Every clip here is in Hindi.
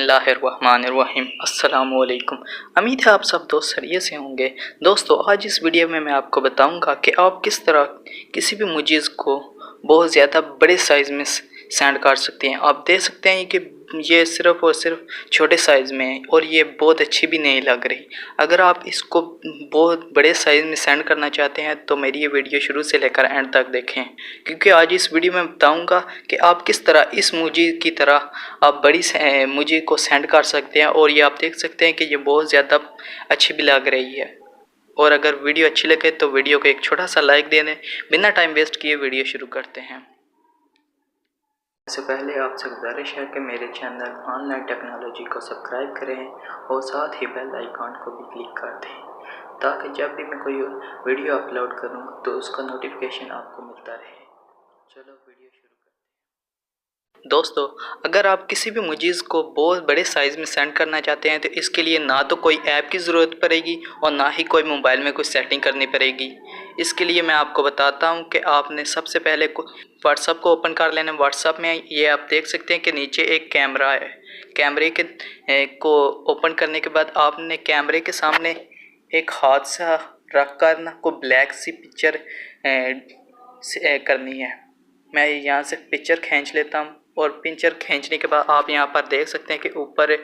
बिस्मिल्लाहिर्रहमानिर्रहीम। अस्सलामुअलैकुम। उम्मीद है आप सब दोस्त खैरियत से होंगे। दोस्तों, आज इस वीडियो में मैं आपको बताऊंगा कि आप किस तरह किसी भी मुजीज़ को बहुत ज़्यादा बड़े साइज़ में सेंड कर सकते हैं। आप देख सकते हैं कि ये सिर्फ़ और सिर्फ छोटे साइज़ में है और ये बहुत अच्छी भी नहीं लग रही। अगर आप इसको बहुत बड़े साइज़ में सेंड करना चाहते हैं तो मेरी ये वीडियो शुरू से लेकर एंड तक देखें, क्योंकि आज इस वीडियो में बताऊंगा कि आप किस तरह इस मुजी की तरह आप बड़ी मुजी को सेंड कर सकते हैं। और ये आप देख सकते हैं कि ये बहुत ज़्यादा अच्छी भी लग रही है। और अगर वीडियो अच्छी लगे तो वीडियो को एक छोटा सा लाइक दे दें। बिना टाइम वेस्ट किए वीडियो शुरू करते हैं। इससे पहले आपसे गुजारिश है कि मेरे चैनल ऑनलाइन टेक्नोलॉजी को सब्सक्राइब करें और साथ ही बेल आइकॉन को भी क्लिक कर दें, ताकि जब भी मैं कोई वीडियो अपलोड करूं तो उसका नोटिफिकेशन आपको मिलता रहे। चलो वीडियो शुरू करते हैं। दोस्तों, अगर आप किसी भी मुजीज़ को बहुत बड़े साइज़ में सेंड करना चाहते हैं तो इसके लिए ना तो कोई ऐप की ज़रूरत पड़ेगी और ना ही कोई मोबाइल में कोई सेटिंग करनी पड़ेगी। इसके लिए मैं आपको बताता हूं कि आपने सबसे पहले व्हाट्सअप को ओपन कर लेना। व्हाट्सअप में ये आप देख सकते हैं कि नीचे एक कैमरा है। कैमरे को ओपन करने के बाद आपने कैमरे के सामने एक हाथ सा रख कर ना को ब्लैक सी पिक्चर करनी है। मैं यहाँ से पिक्चर खींच लेता हूँ और पिक्चर खींचने के बाद आप यहाँ पर देख सकते हैं कि ऊपर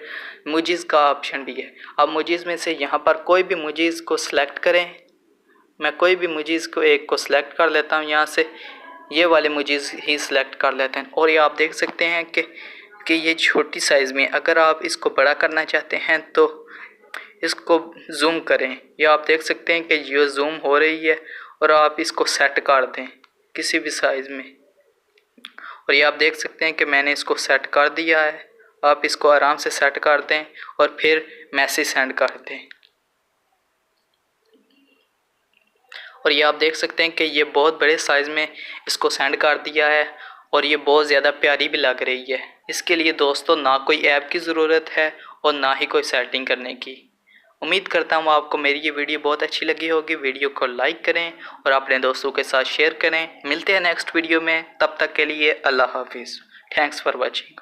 मुजीज़ का ऑप्शन भी है। अब मुजीज़ में से यहाँ पर कोई भी मुजीज़ को सिलेक्ट करें। मैं कोई भी मुजीज़ को एक को सिलेक्ट कर लेता हूँ। यहाँ से ये वाले मुजीज़ ही सिलेक्ट कर लेते हैं और ये आप देख सकते हैं कि ये छोटी साइज़ में। अगर आप इसको बड़ा करना चाहते हैं तो इसको जूम करें। ये आप देख सकते हैं कि ये जूम हो रही है और आप इसको सेट कर दें किसी भी साइज़ में। और ये आप देख सकते हैं कि मैंने इसको सेट कर दिया है। आप इसको आराम से सेट कर दें और फिर मैसेज सेंड कर दें। और ये आप देख सकते हैं कि ये बहुत बड़े साइज़ में इसको सेंड कर दिया है और ये बहुत ज़्यादा प्यारी भी लग रही है। इसके लिए दोस्तों ना कोई ऐप की ज़रूरत है और ना ही कोई सेटिंग करने की। उम्मीद करता हूँ आपको मेरी ये वीडियो बहुत अच्छी लगी होगी। वीडियो को लाइक करें और अपने दोस्तों के साथ शेयर करें। मिलते हैं नेक्स्ट वीडियो में, तब तक के लिए अल्लाह हाफिज़। Thanks for watching.